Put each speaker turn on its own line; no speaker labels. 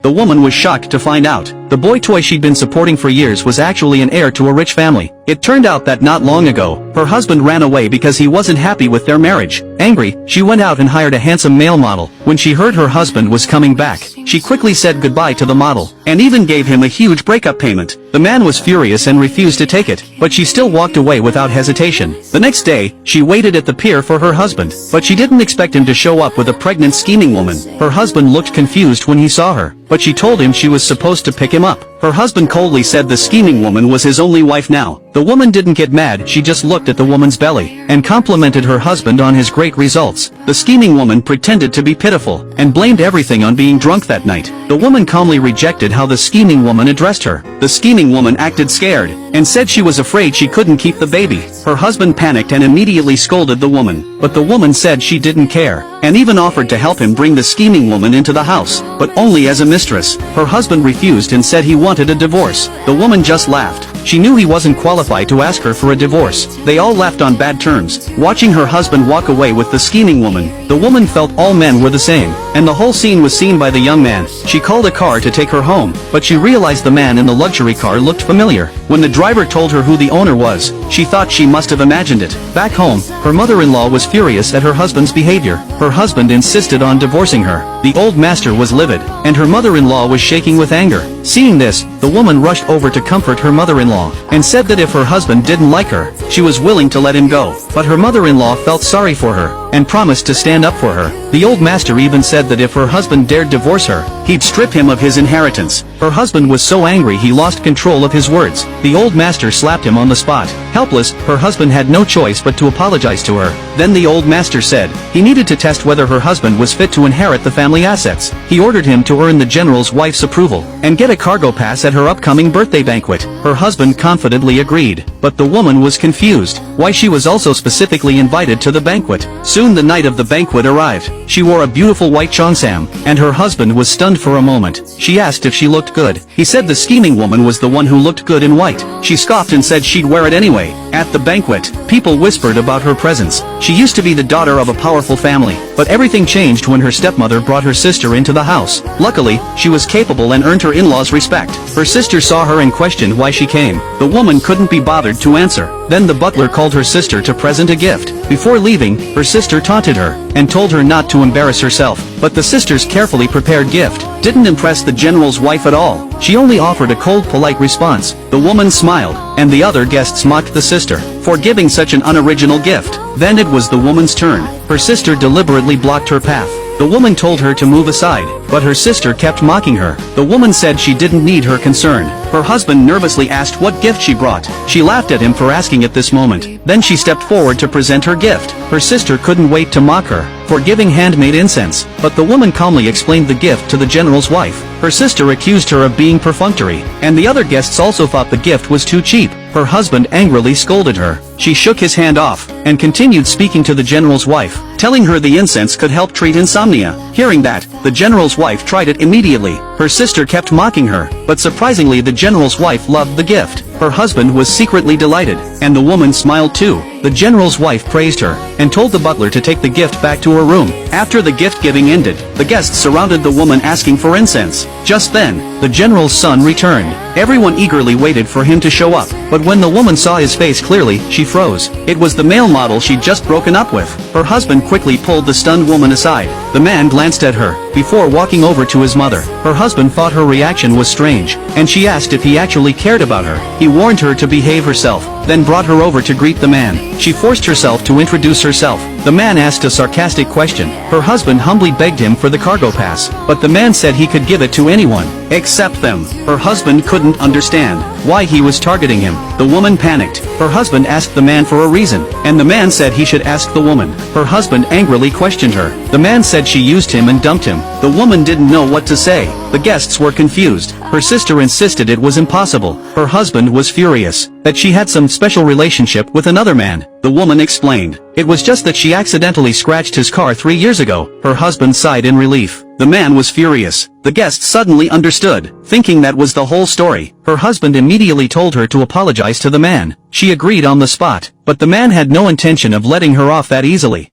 The woman was shocked to find out the boy toy she'd been supporting for years was actually an heir to a rich family. It turned out that not long ago, her husband ran away because he wasn't happy with their marriage. Angry, she went out and hired a handsome male model. When she heard her husband was coming back, she quickly said goodbye to the model, and even gave him a huge breakup payment. The man was furious and refused to take it, but she still walked away without hesitation. The next day, she waited at the pier for her husband, but she didn't expect him to show up with a pregnant scheming woman. Her husband looked confused when he saw her, but she told him she was supposed to pick him up. Her husband coldly said the scheming woman was his only wife now. The woman didn't get mad, she just looked at the woman's belly, and complimented her husband on his great results. The scheming woman pretended to be pitiful, and blamed everything on being drunk that night. The woman calmly rejected how the scheming woman addressed her. The scheming woman acted scared, and said she was afraid she couldn't keep the baby. Her husband panicked and immediately scolded the woman, but the woman said she didn't care, and even offered to help him bring the scheming woman into the house, but only as a mistress. Her husband refused and said he wanted a divorce. The woman just laughed. She knew he wasn't qualified to ask her for a divorce. They all left on bad terms. Watching her husband walk away with the scheming woman, the woman felt all men were the same, and the whole scene was seen by the young man. She called a car to take her home, but she realized the man in the luxury car looked familiar. When the driver told her who the owner was, she thought she must have imagined it. Back home, her mother-in-law was furious at her husband's behavior. Her husband insisted on divorcing her. The old master was livid, and her mother-in-law was shaking with anger. Seeing this, the woman rushed over to comfort her mother-in-law, and said that if her husband didn't like her, she was willing to let him go. But her mother-in-law felt sorry for her, and promised to stand up for her. The old master even said that if her husband dared divorce her, he'd strip him of his inheritance. Her husband was so angry he lost control of his words. The old master slapped him on the spot. Helpless, her husband had no choice but to apologize to her. Then the old master said he needed to test whether her husband was fit to inherit the family assets. He ordered him to earn the general's wife's approval, and get a cargo pass at her upcoming birthday banquet. Her husband confidently agreed, but the woman was confused why she was also specifically invited to the banquet. Soon the night of the banquet arrived. She wore a beautiful white cheongsam, and her husband was stunned for a moment. She asked if she looked good. He said the scheming woman was the one who looked good in white. She scoffed and said she'd wear it anyway. At the banquet, people whispered about her presence. She used to be the daughter of a powerful family, but everything changed when her stepmother brought her sister into the house. Luckily, she was capable and earned her in-laws' respect. Her sister saw her and questioned why she came. The woman couldn't be bothered to answer. Then the butler called her sister to present a gift. Before leaving, her sister taunted her, and told her not to embarrass herself. But the sister's carefully prepared gift didn't impress the general's wife at all. She only offered a cold, polite response. The woman smiled, and the other guests mocked the sister for giving such an unoriginal gift. Then it was the woman's turn. Her sister deliberately blocked her path. The woman told her to move aside, but her sister kept mocking her. The woman said she didn't need her concern. Her husband nervously asked what gift she brought. She laughed at him for asking at this moment. Then she stepped forward to present her gift. Her sister couldn't wait to mock her for giving handmade incense, but the woman calmly explained the gift to the general's wife. Her sister accused her of being perfunctory, and the other guests also thought the gift was too cheap. Her husband angrily scolded her. She shook his hand off, and continued speaking to the general's wife, telling her the incense could help treat insomnia. Hearing that, the general's wife tried it immediately. Her sister kept mocking her, but surprisingly the general's wife loved the gift. Her husband was secretly delighted, and the woman smiled too. The general's wife praised her, and told the butler to take the gift back to her room. After the gift-giving ended, the guests surrounded the woman asking for incense. Just then, the general's son returned. Everyone eagerly waited for him to show up, but when the woman saw his face clearly, she froze. It was the male model she'd just broken up with. Her husband quickly pulled the stunned woman aside. The man glanced at her, before walking over to his mother. Her husband thought her reaction was strange, and she asked if he actually cared about her. He warned her to behave herself, then brought her over to greet the man. She forced herself to introduce herself. The man asked a sarcastic question. Her husband humbly begged him for the cargo pass, but the man said he could give it to anyone, except them. Her husband couldn't understand why he was targeting him. The woman panicked. Her husband asked the man for a reason, and the man said he should ask the woman. Her husband angrily questioned her. The man said she used him and dumped him. The woman didn't know what to say. The guests were confused. Her sister insisted it was impossible. Her husband was furious that she had some special relationship with another man. The woman explained it was just that she accidentally scratched his car 3 years ago. Her husband sighed in relief. The man was furious. The guests suddenly understood, thinking that was the whole story. Her husband immediately told her to apologize to the man. She agreed on the spot, but the man had no intention of letting her off that easily.